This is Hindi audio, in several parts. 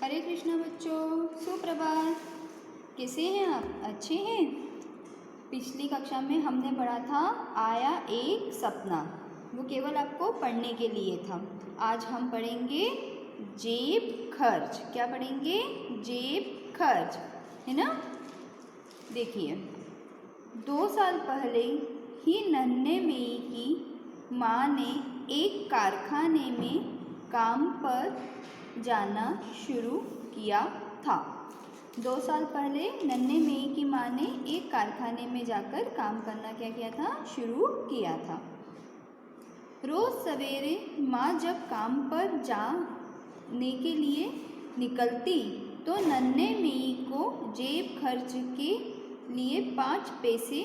हरे कृष्णा बच्चों, सुप्रभात। कैसे हैं आप? अच्छे हैं? पिछली कक्षा में हमने पढ़ा था आया एक सपना। वो केवल आपको पढ़ने के लिए था। आज हम पढ़ेंगे जेब खर्च। क्या पढ़ेंगे? जेब खर्च, है ना। देखिए, 2 साल पहले ही नन्हे मेई की माँ ने एक कारखाने में काम पर जाना शुरू किया था। 2 साल पहले नन्हे मेई की माँ ने एक कारखाने में जाकर काम करना क्या किया था? शुरू किया था। रोज़ सवेरे माँ जब काम पर जाने के लिए निकलती तो नन्हे मेई को जेब खर्च के लिए 5 पैसे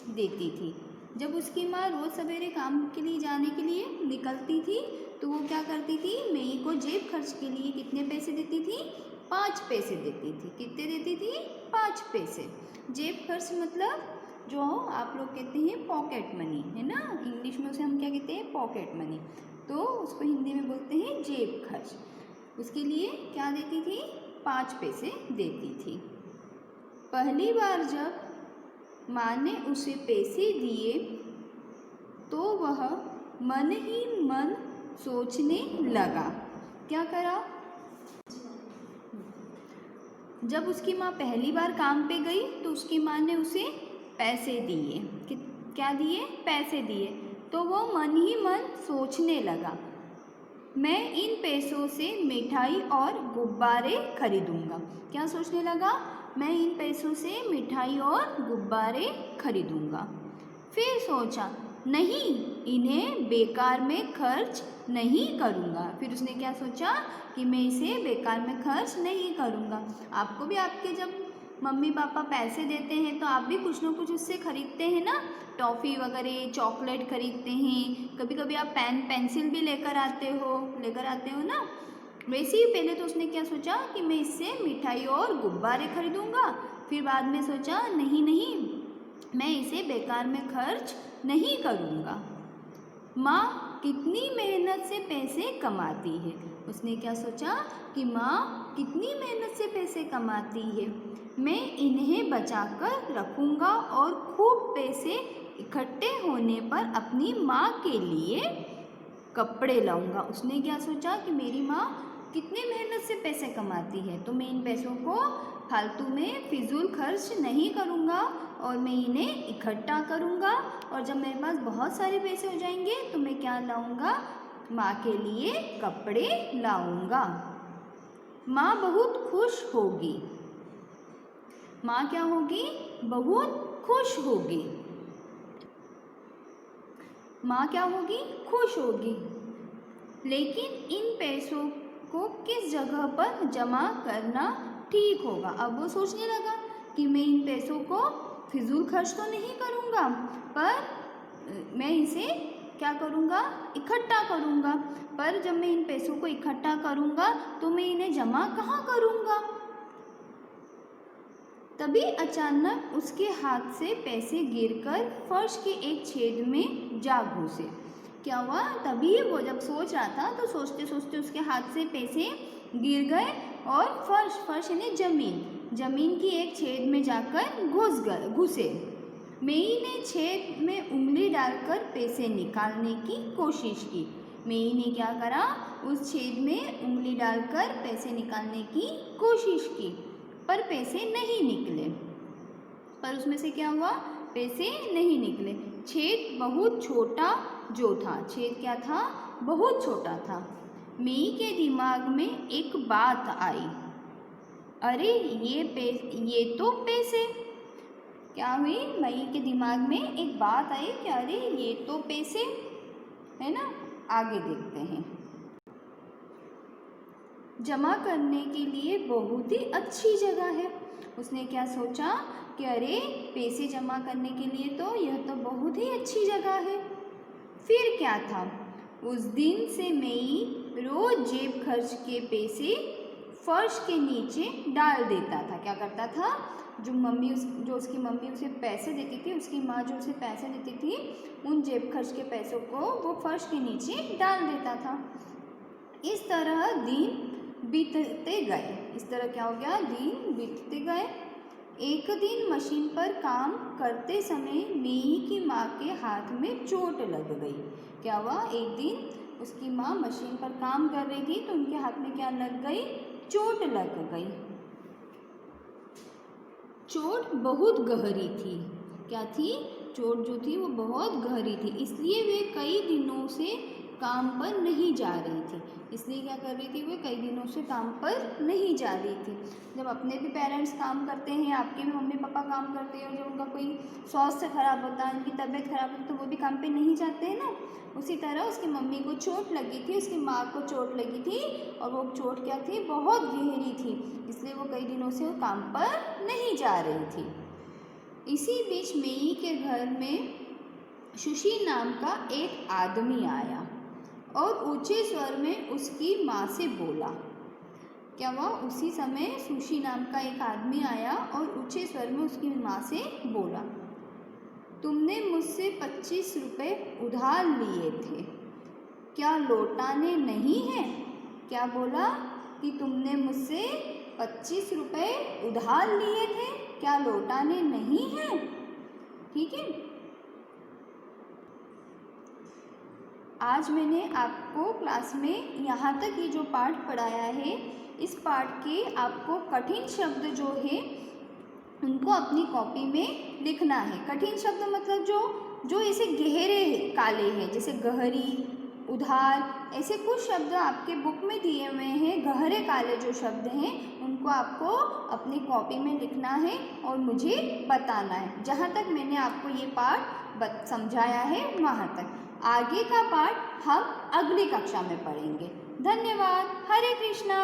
देती थी। जब उसकी माँ रोज़ सवेरे काम के लिए जाने के लिए निकलती थी तो वो क्या करती थी? मेई को जेब खर्च के लिए कितने पैसे देती थी? 5 पैसे देती थी। कितने देती थी? 5 पैसे। जेब खर्च मतलब जो आप लोग कहते हैं पॉकेट मनी, है ना। इंग्लिश में उसे हम क्या कहते हैं? Pocket money. तो उसको हिंदी में बोलते हैं जेब खर्च। उसके लिए क्या देती थी? 5 पैसे देती थी। पहली बार जब माँ ने उसे पैसे दिए तो वह मन ही मन सोचने लगा। क्या करा? जब उसकी माँ पहली बार काम पे गई तो उसकी माँ ने उसे पैसे दिए। क्या दिए? पैसे दिए। तो वो मन ही मन सोचने लगा, मैं इन पैसों से मिठाई और गुब्बारे खरीदूंगा। क्या सोचने लगा? मैं इन पैसों से मिठाई और गुब्बारे खरीदूंगा। फिर सोचा, नहीं, इन्हें बेकार में खर्च नहीं करूँगा। फिर उसने क्या सोचा कि मैं इसे बेकार में खर्च नहीं करूँगा। आपको भी आपके जब मम्मी पापा पैसे देते हैं तो आप भी कुछ ना कुछ उससे खरीदते हैं ना। टॉफ़ी वगैरह, चॉकलेट खरीदते हैं। कभी कभी आप पेन पेंसिल भी लेकर आते हो ना। वैसे ही पहले तो उसने क्या सोचा कि मैं इससे मिठाई और गुब्बारे खरीदूँगा। फिर बाद में सोचा, नहीं, मैं इसे बेकार में खर्च नहीं करूँगा। माँ कितनी मेहनत से पैसे कमाती है। उसने क्या सोचा कि माँ कितनी मेहनत से पैसे कमाती है, मैं इन्हें बचाकर रखूँगा और खूब पैसे इकट्ठे होने पर अपनी माँ के लिए कपड़े लाऊंगा। उसने क्या सोचा कि मेरी माँ कितनी मेहनत से पैसे कमाती है तो मैं इन पैसों को फालतू में फिजूल खर्च नहीं करूँगा और मैं इन्हें इकट्ठा करूँगा और जब मेरे पास बहुत सारे पैसे हो जाएंगे तो मैं क्या लाऊंगा? माँ के लिए कपड़े लाऊंगा। माँ बहुत खुश होगी। माँ क्या होगी? बहुत खुश होगी। माँ क्या होगी? खुश होगी। लेकिन इन पैसों को किस जगह पर जमा करना ठीक होगा? अब वो सोचने लगा कि मैं इन पैसों को फिजूल खर्च तो नहीं करूँगा, पर मैं इसे क्या करूँगा? इकट्ठा करूँगा। पर जब मैं इन पैसों को इकट्ठा करूँगा तो मैं इन्हें जमा कहाँ करूँगा? तभी अचानक उसके हाथ से पैसे गिरकर फर्श के एक छेद में जा घुसे। क्या हुआ? तभी वो जब सोच रहा था तो सोचते सोचते उसके हाथ से पैसे गिर गए और फर्श यानी जमीन की एक छेद में जाकर घुसे। मेई ने छेद में उंगली डालकर पैसे निकालने की कोशिश की। मेई ने क्या करा? उस छेद में उंगली डालकर पैसे निकालने की कोशिश की, पर पैसे नहीं निकले। पर उसमें से क्या हुआ? पैसे नहीं निकले। छेद बहुत छोटा जो था। छेद क्या था? बहुत छोटा था। मेई के दिमाग में एक बात आई, अरे ये तो पैसे। क्या हुई? मई के दिमाग में एक बात आई कि अरे ये तो पैसे, है ना। आगे देखते हैं। जमा करने के लिए बहुत ही अच्छी जगह है। उसने क्या सोचा कि अरे पैसे जमा करने के लिए तो यह तो बहुत ही अच्छी जगह है। फिर क्या था? उस दिन से मई रोज जेब खर्च के पैसे फर्श के नीचे डाल देता था। क्या करता था? जो उसकी मम्मी उसे पैसे देती थी, उसकी माँ जो उसे पैसे देती थी, उन जेब खर्च के पैसों को वो फर्श के नीचे डाल देता था। इस तरह दिन बीतते गए। इस तरह क्या हो गया, दिन बीतते गए। एक दिन मशीन पर काम करते समय मेई की माँ के हाथ में चोट लग गई। क्या हुआ, एक दिन उसकी माँ मशीन पर काम कर रही थी तो उनके हाथ में क्या लग गई, चोट लग गई। चोट बहुत गहरी थी। क्या थी, चोट जो थी वो बहुत गहरी थी, इसलिए वे कई दिनों से काम पर नहीं जा रही थी। इसलिए क्या कर रही थी, वे कई दिनों से काम पर नहीं जा रही थी। जब अपने भी पेरेंट्स काम करते हैं, आपके भी मम्मी पापा काम करते हैं, और जब उनका कोई स्वास्थ्य खराब होता है, उनकी तबीयत खराब होती है, तो वो भी काम पे नहीं जाते हैं ना। उसी तरह उसकी मम्मी को चोट लगी थी, उसकी माँ को चोट लगी थी, और वो चोट क्या थी, बहुत गहरी थी, इसलिए वो कई दिनों से वो काम पर नहीं जा रही थी। इसी बीच मेई के घर में सुशी नाम का एक आदमी आया और ऊंचे स्वर में उसकी माँ से बोला। क्या हुआ, उसी समय सुशी नाम का एक आदमी आया और ऊंचे स्वर में उसकी माँ से बोला, तुमने मुझसे 25 रुपये उधार लिए थे, क्या लौटाने नहीं हैं? क्या बोला कि तुमने मुझसे 25 रुपये उधार लिए थे, क्या लौटाने नहीं हैं? ठीक है, आज मैंने आपको क्लास में यहाँ तक ये जो पाठ पढ़ाया है, इस पाठ के आपको कठिन शब्द जो है उनको अपनी कॉपी में लिखना है। कठिन शब्द मतलब जो ऐसे गहरे काले हैं, जैसे गहरी, उधार, ऐसे कुछ शब्द आपके बुक में दिए हुए हैं। गहरे काले जो शब्द हैं उनको आपको अपनी कॉपी में लिखना है और मुझे बताना है। जहाँ तक मैंने आपको ये पाठ समझाया है वहाँ तक। आगे का पाठ हम अगली कक्षा में पढ़ेंगे। धन्यवाद। हरे कृष्णा।